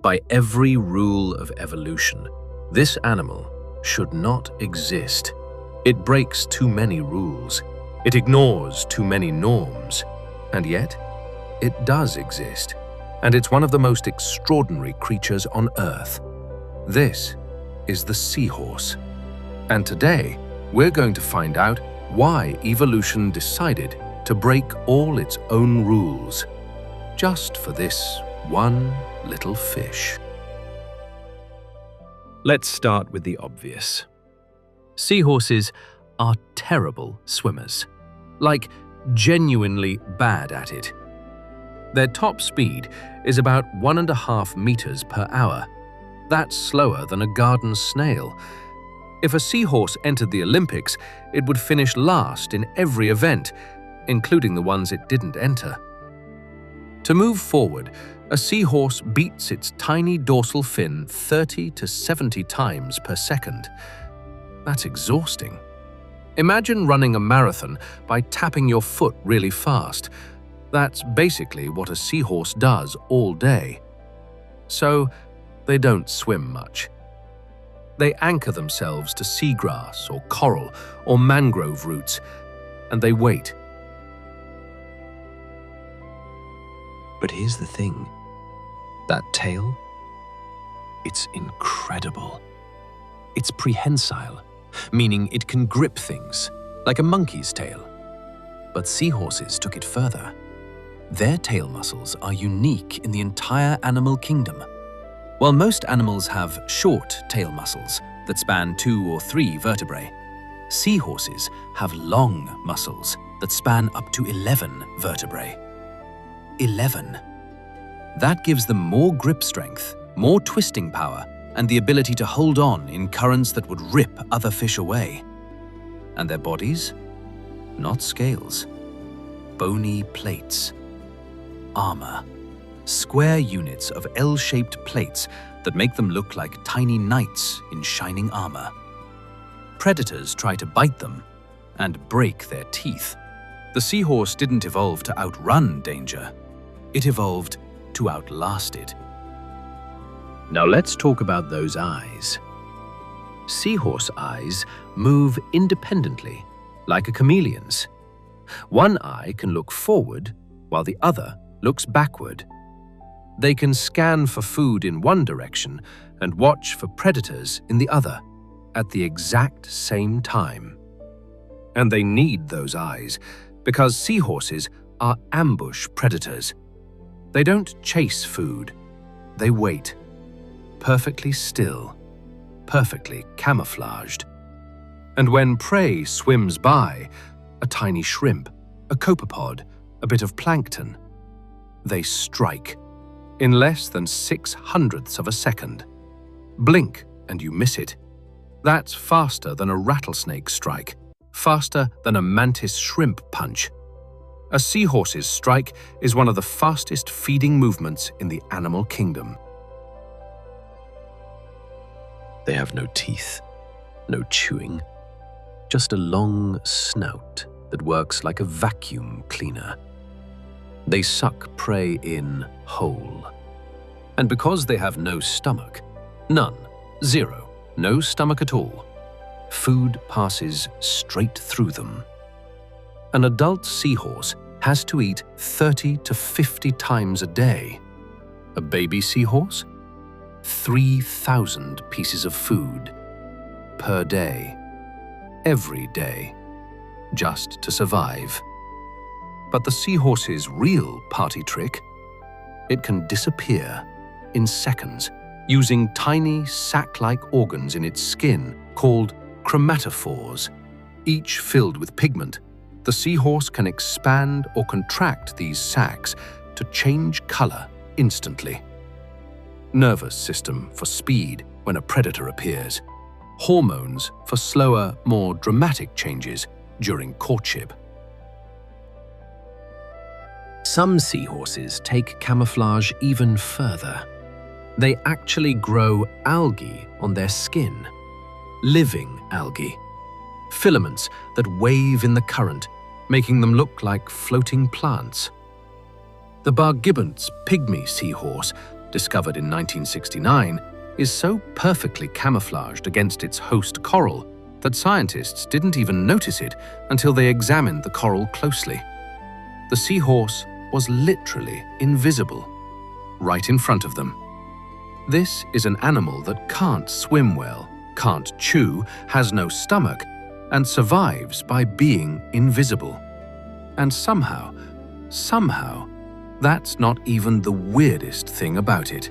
By every rule of evolution, this animal should not exist. It breaks too many rules. It ignores too many norms. And yet, it does exist. And it's one of the most extraordinary creatures on Earth. This is the seahorse. And today, we're going to find out why evolution decided to break all its own rules, just for this one little fish. Let's start with the obvious. Seahorses are terrible swimmers, like genuinely bad at it. Their top speed is about 1.5 meters per hour. That's slower than a garden snail. If a seahorse entered the Olympics, it would finish last in every event, including the ones it didn't enter. To move forward, a seahorse beats its tiny dorsal fin 30 to 70 times per second. That's exhausting. Imagine running a marathon by tapping your foot really fast. That's basically what a seahorse does all day. So, they don't swim much. They anchor themselves to seagrass or coral or mangrove roots, and they wait. But here's the thing. That tail? It's incredible. It's prehensile, meaning it can grip things, like a monkey's tail. But seahorses took it further. Their tail muscles are unique in the entire animal kingdom. While most animals have short tail muscles that span 2 or 3 vertebrae, seahorses have long muscles that span up to 11 vertebrae. 11. That gives them more grip strength, more twisting power, and the ability to hold on in currents that would rip other fish away. And their bodies? Not scales. Bony plates. Armor. Square units of L-shaped plates that make them look like tiny knights in shining armor. Predators try to bite them and break their teeth. The seahorse didn't evolve to outrun danger. It evolved to outlast it. Now let's talk about those eyes. Seahorse eyes move independently, like a chameleon's. One eye can look forward, while the other looks backward. They can scan for food in one direction and watch for predators in the other, at the exact same time. And they need those eyes, because seahorses are ambush predators. They don't chase food, they wait, perfectly still, perfectly camouflaged. And when prey swims by, a tiny shrimp, a copepod, a bit of plankton, they strike in less than 0.06 of a second. Blink and you miss it. That's faster than a rattlesnake strike, faster than a mantis shrimp punch. A seahorse's strike is one of the fastest feeding movements in the animal kingdom. They have no teeth, no chewing, just a long snout that works like a vacuum cleaner. They suck prey in whole. And because they have no stomach, none, zero, no stomach at all, food passes straight through them. An adult seahorse has to eat 30 to 50 times a day. A baby seahorse? 3,000 pieces of food per day, every day, just to survive. But the seahorse's real party trick? It can disappear in seconds using tiny sac-like organs in its skin called chromatophores, each filled with pigment. The seahorse can expand or contract these sacs to change color instantly. Nervous system for speed when a predator appears. Hormones for slower, more dramatic changes during courtship. Some seahorses take camouflage even further. They actually grow algae on their skin. Living algae. Filaments that wave in the current, making them look like floating plants. The Bar Gibbon's pygmy seahorse discovered in 1969, is so perfectly camouflaged against its host coral that scientists didn't even notice it until they examined the coral closely. The seahorse was literally invisible, right in front of them. This is an animal that can't swim well, can't chew, has no stomach, and survives by being invisible. And somehow, that's not even the weirdest thing about it.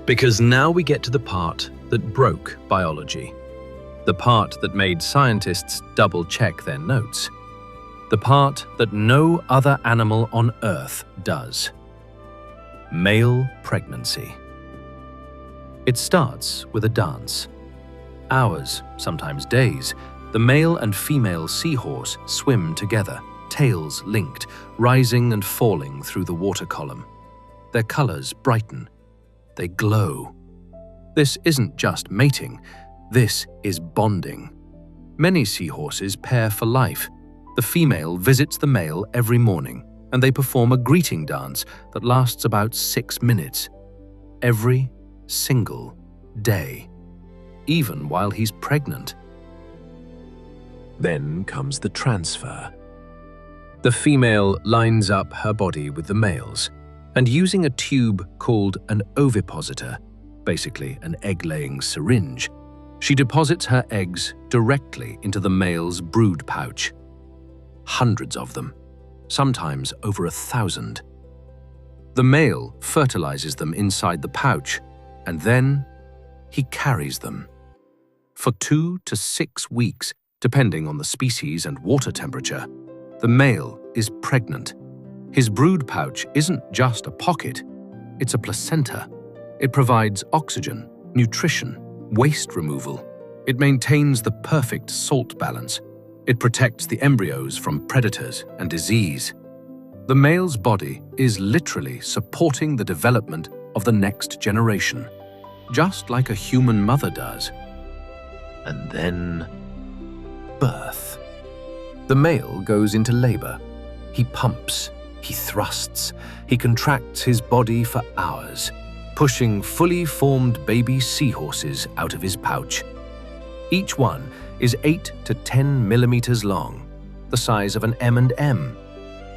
Because now we get to the part that broke biology. The part that made scientists double-check their notes. The part that no other animal on Earth does. Male pregnancy. It starts with a dance. Hours, sometimes days, the male and female seahorse swim together, tails linked, rising and falling through the water column. Their colors brighten. They glow. This isn't just mating, this is bonding. Many seahorses pair for life. The female visits the male every morning, and they perform a greeting dance that lasts about 6 minutes. Every single day, even while he's pregnant. Then comes the transfer. The female lines up her body with the male's, and using a tube called an ovipositor, basically an egg-laying syringe, she deposits her eggs directly into the male's brood pouch. Hundreds of them, sometimes over 1,000. The male fertilizes them inside the pouch, and then he carries them. For 2 to 6 weeks, depending on the species and water temperature, the male is pregnant. His brood pouch isn't just a pocket, it's a placenta. It provides oxygen, nutrition, waste removal. It maintains the perfect salt balance. It protects the embryos from predators and disease. The male's body is literally supporting the development of the next generation, just like a human mother does. And then, birth. The male goes into labor. He pumps, he thrusts, he contracts his body for hours, pushing fully formed baby seahorses out of his pouch. Each one is 8 to 10 millimeters long, the size of an M&M,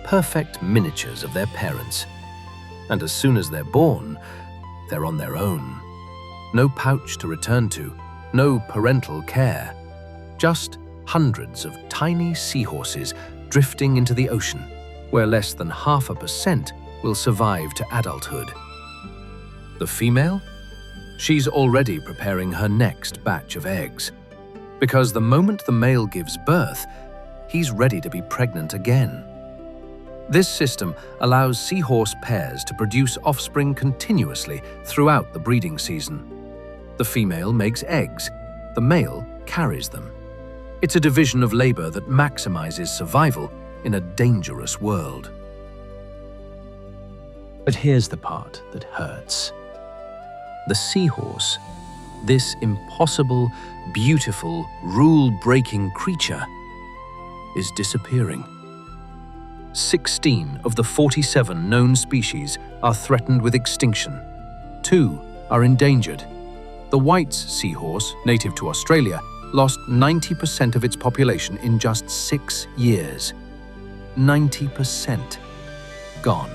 perfect miniatures of their parents. And as soon as they're born, they're on their own. No pouch to return to, no parental care, just hundreds of tiny seahorses drifting into the ocean, where less than 0.5% will survive to adulthood. The female? She's already preparing her next batch of eggs, because the moment the male gives birth, he's ready to be pregnant again. This system allows seahorse pairs to produce offspring continuously throughout the breeding season. The female makes eggs, the male carries them. It's a division of labor that maximizes survival in a dangerous world. But here's the part that hurts. The seahorse, this impossible, beautiful, rule-breaking creature, is disappearing. 16 of the 47 known species are threatened with extinction. 2 are endangered. The White's seahorse, native to Australia, lost 90% of its population in just 6 years. 90% gone.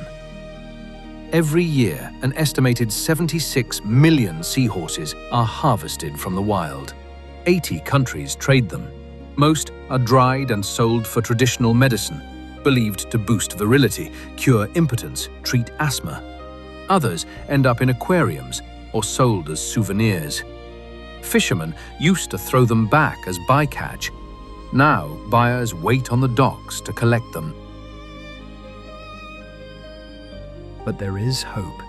Every year, an estimated 76 million seahorses are harvested from the wild. 80 countries trade them. Most are dried and sold for traditional medicine, believed to boost virility, cure impotence, treat asthma. Others end up in aquariums or sold as souvenirs. Fishermen used to throw them back as bycatch. Now, buyers wait on the docks to collect them. But there is hope.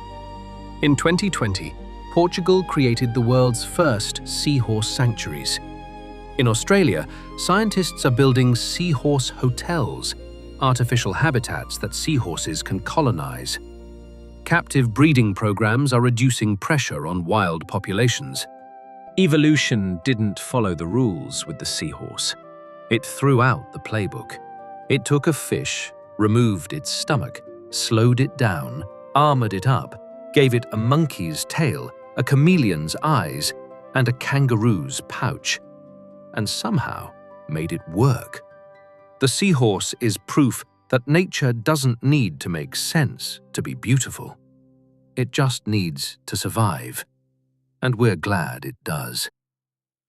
In 2020, Portugal created the world's first seahorse sanctuaries. In Australia, scientists are building seahorse hotels, artificial habitats that seahorses can colonize. Captive breeding programs are reducing pressure on wild populations. Evolution didn't follow the rules with the seahorse. It threw out the playbook. It took a fish, removed its stomach, slowed it down, armored it up, gave it a monkey's tail, a chameleon's eyes, and a kangaroo's pouch, and somehow made it work. The seahorse is proof that nature doesn't need to make sense to be beautiful. It just needs to survive, and we're glad it does.